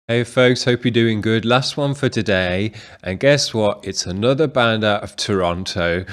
Hey folks, hope you're doing good. Last one for today. And guess what? It's another band out of Toronto.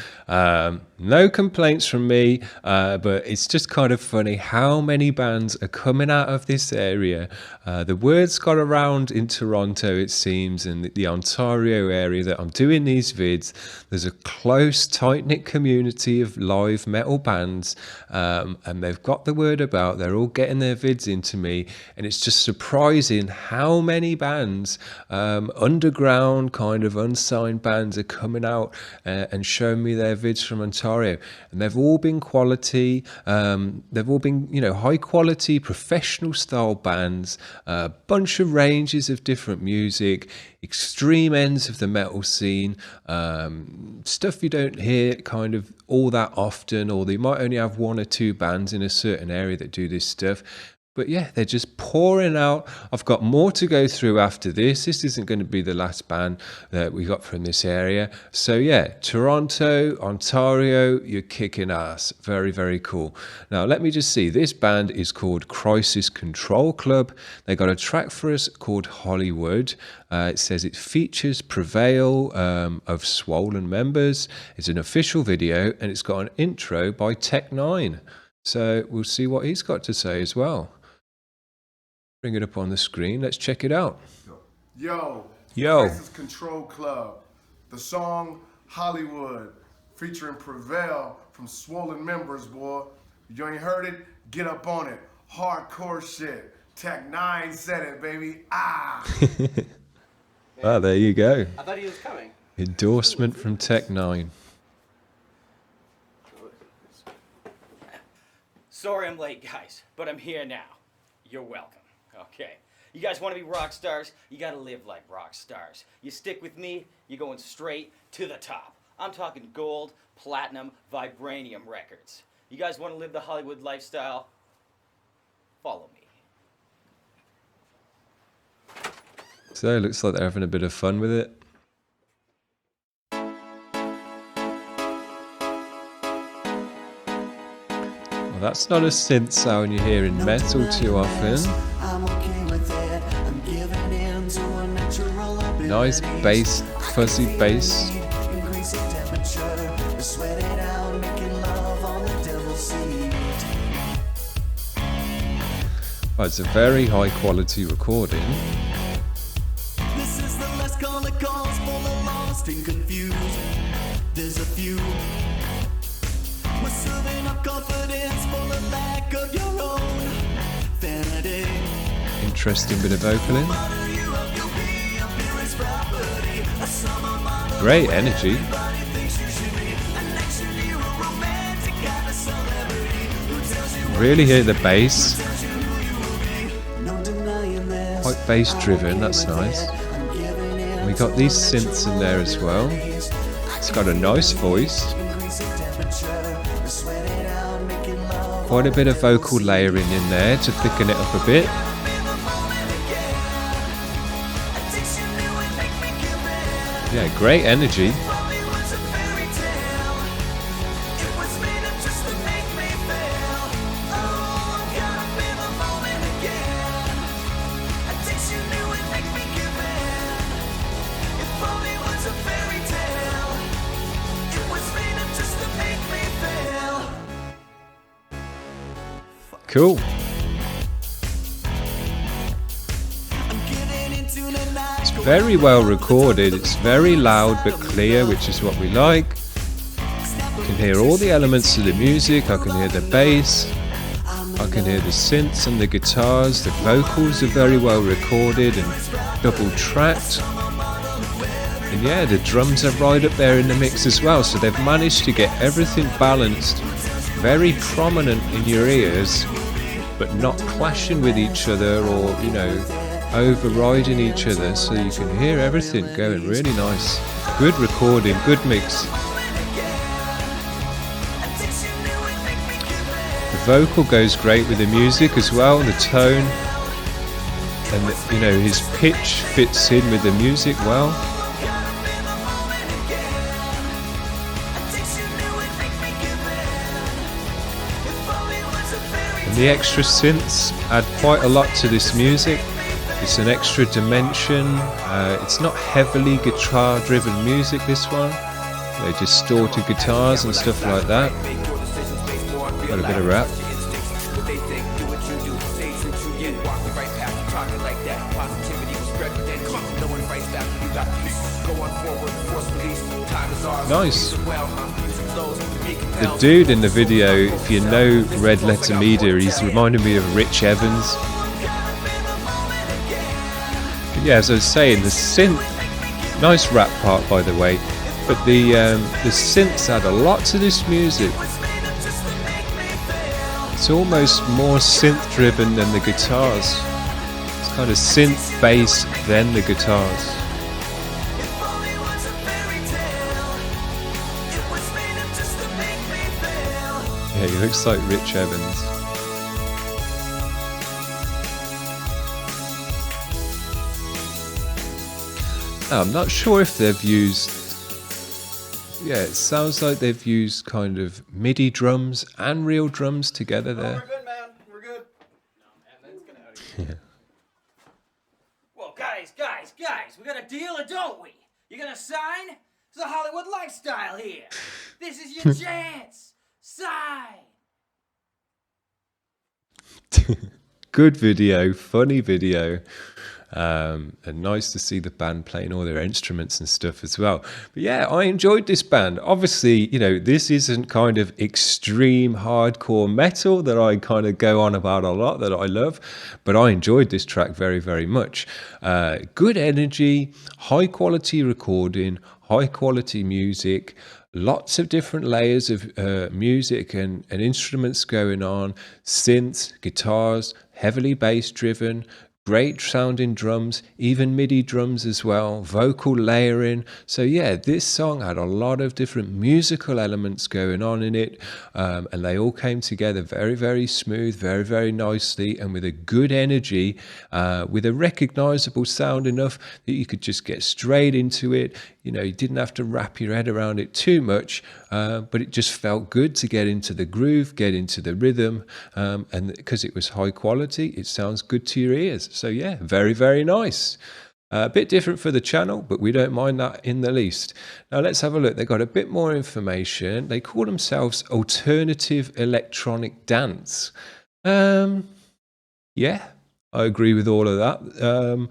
No complaints from me, but it's just kind of funny how many bands are coming out of this area. The word's got around in Toronto, it seems, and the Ontario area that I'm doing these vids. There's a close, tight-knit community of live metal bands, and they've got the word about. They're all getting their vids into me, and it's just surprising how many bands, underground kind of unsigned bands, are coming out and showing me their vids from Ontario, and they've all been quality. They've all been, high quality, professional style bands. A bunch of ranges of different music, extreme ends of the metal scene, stuff you don't hear kind of all that often, or they might only have one or two bands in a certain area that do this stuff. But yeah, they're just pouring out. I've got more to go through after this. This isn't going to be the last band that we got from this area. So yeah, Toronto, Ontario, you're kicking ass. Very, very cool. Now, let me just see. This band is called Crisis Control Club. They got a track for us called Hollywood. It says it features Prevail of Swollen members. It's an official video, and it's got an intro by Tech9. So we'll see what he's got to say as well. Bring it up on the screen. Let's check it out. Yo. Crisis Control Club. The song Hollywood, featuring Prevail from Swollen members, boy. You ain't heard it? Get up on it. Hardcore shit. Tech9 said it, baby. Ah. Ah, there you go. I thought he was coming. Endorsement from Tech9. Sorry I'm late, guys, but I'm here now. You're welcome. Okay. You guys want to be rock stars? You got to live like rock stars. You stick with me, you're going straight to the top. I'm talking gold, platinum, vibranium records. You guys want to live the Hollywood lifestyle? Follow me. So it looks like they're having a bit of fun with it. Well, that's not a synth sound you hear in metal too often. Nice bass, fuzzy bass. Oh, it's a very high quality recording. This is the last call that calls for the lost and confused. There's a few. We're serving up confidence for the lack of your own vanity. Interesting bit of vocaling. Great energy. Really hear the bass. Quite bass driven, that's nice. We got these synths in there as well. It's got a nice voice. Quite a bit of vocal layering in there to thicken it up a bit. Yeah, great energy. Cool. It's very well recorded. It's very loud but clear, which is what we like. I can hear all the elements of the music. I can hear the bass. I can hear the synths and the guitars. The vocals are very well recorded and double tracked. And yeah, the drums are right up there in the mix as well. So they've managed to get everything balanced, very prominent in your ears, but not clashing with each other or, overriding each other, so you can hear everything going really nice. Good recording, good mix. The vocal goes great with the music as well, the tone, and his pitch fits in with the music well. The extra synths add quite a lot to this music. It's an extra dimension. It's not heavily guitar driven music, this one. They distorted guitars and stuff like that. Got a bit of rap. Nice. The dude in the video, if you know Red Letter Media, he's reminding me of Rich Evans. But yeah, as I was saying, the synth, nice rap part by the way, but the synths add a lot to this music. It's almost more synth driven than the guitars. It's kind of synth bass then the guitars. Yeah, he looks like Rich Evans. I'm not sure if they've used... Yeah, it sounds like they've used kind of MIDI drums and real drums together there. We're good, man. We're good. No, man, let's get out of here. Well, guys, we got a deal or don't we? You gonna sign? It's a Hollywood lifestyle here. This is your chance. Sign. Good video, funny video. And nice to see the band playing all their instruments and stuff as well. But yeah, I enjoyed this band. Obviously, you know, this isn't kind of extreme hardcore metal that I kind of go on about a lot, that I love, but I enjoyed this track very, very much. Good energy, high quality recording, high quality music, lots of different layers of music and instruments going on, synths, guitars, heavily bass driven, great sounding drums, even MIDI drums as well, vocal layering. So yeah, this song had a lot of different musical elements going on in it, and they all came together very, very smooth, very, very nicely, and with a good energy, with a recognizable sound enough that you could just get straight into it. You know, you didn't have to wrap your head around it too much, but it just felt good to get into the groove, get into the rhythm, and because it was high quality, it sounds good to your ears. So yeah, very, very nice. A bit different for the channel, but we don't mind that in the least. Now let's have a look. They've got a bit more information. They call themselves Alternative Electronic Dance. Yeah, I agree with all of that.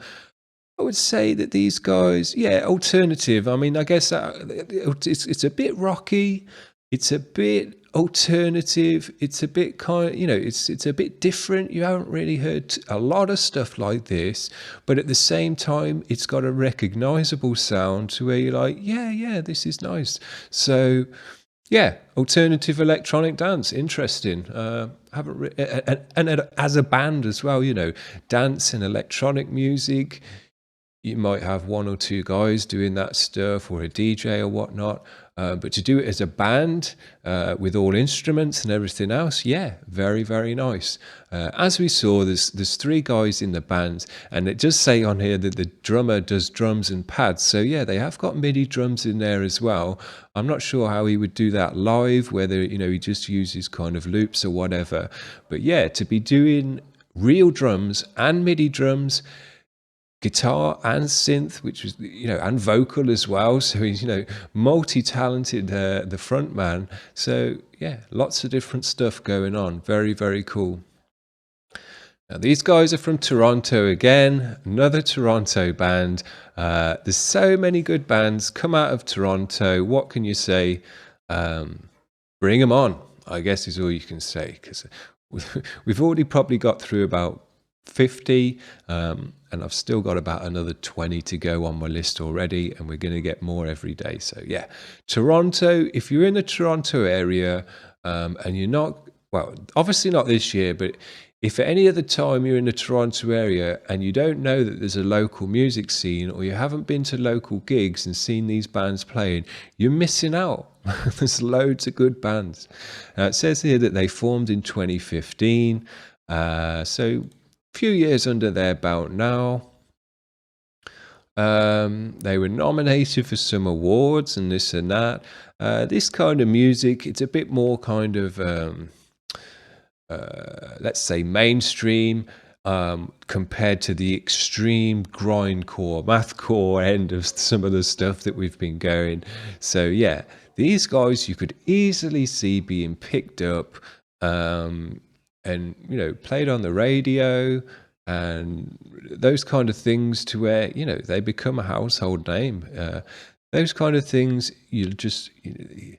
I would say that these guys, yeah, alternative. I mean, I guess it's a bit rocky. It's a bit alternative. It's a bit kind of, you know, it's a bit different. You haven't really heard a lot of stuff like this, but at the same time, it's got a recognizable sound to where you're like, yeah, this is nice. So yeah, alternative electronic dance, interesting. And as a band as well, you know, dance and electronic music. You might have one or two guys doing that stuff, or a DJ or whatnot. But to do it as a band with all instruments and everything else, yeah, very, very nice. As we saw, there's three guys in the band, and it does say on here that the drummer does drums and pads. So yeah, they have got MIDI drums in there as well. I'm not sure how he would do that live, whether, you know, he just uses kind of loops or whatever. But yeah, to be doing real drums and MIDI drums, guitar and synth, which was, you know, and vocal as well. So he's, you know, multi-talented, the front man. So yeah, lots of different stuff going on. Very, very cool. Now these guys are from Toronto again, another Toronto band. There's so many good bands come out of Toronto. What can you say? Bring them on, I guess is all you can say, because we've already probably got through about 50, and I've still got about another 20 to go on my list already, and we're going to get more every day. So yeah, Toronto, if you're in the Toronto area, and you're not, well, obviously not this year, but if at any other time you're in the Toronto area and you don't know that there's a local music scene, or you haven't been to local gigs and seen these bands playing, you're missing out. There's loads of good bands. It says here that they formed in 2015, so few years under their belt now. They were nominated for some awards and this and that. This kind of music, it's a bit more kind of let's say mainstream. compared to the extreme grindcore, mathcore end of some of the stuff that we've been going. So yeah, these guys you could easily see being picked up and played on the radio and those kind of things, to where they become a household name. Those kind of things, the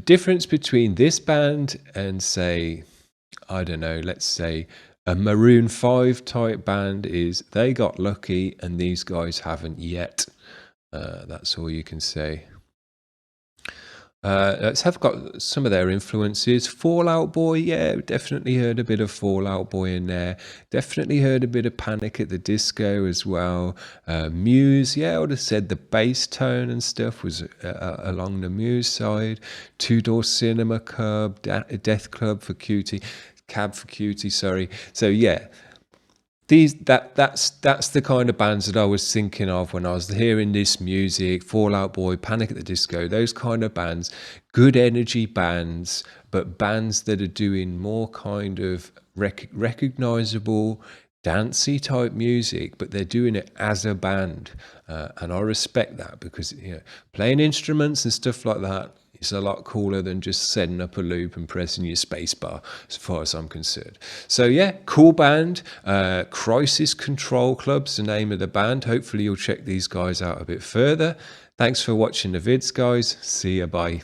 difference between this band and, say, I don't know, let's say a Maroon 5 type band, is they got lucky and these guys haven't yet. That's all you can say. Let's have got some of their influences. Fall Out Boy, yeah, definitely heard a bit of Fall Out Boy in there. Definitely heard a bit of Panic at the Disco as well. Muse, yeah, I would have said the bass tone and stuff was along the Muse side. Two Door Cinema Club, Death Club for Cutie, Cab for Cutie, sorry. So yeah, that's the kind of bands that I was thinking of when I was hearing this music. Fall Out Boy, Panic at the Disco, those kind of bands, good energy bands, but bands that are doing more kind of recognizable dancey type music, but they're doing it as a band, and I respect that, because playing instruments and stuff like that, it's a lot cooler than just setting up a loop and pressing your spacebar, as far as I'm concerned. So yeah, cool band. Crisis Control Club's the name of the band. Hopefully you'll check these guys out a bit further. Thanks for watching the vids, guys. See ya, bye.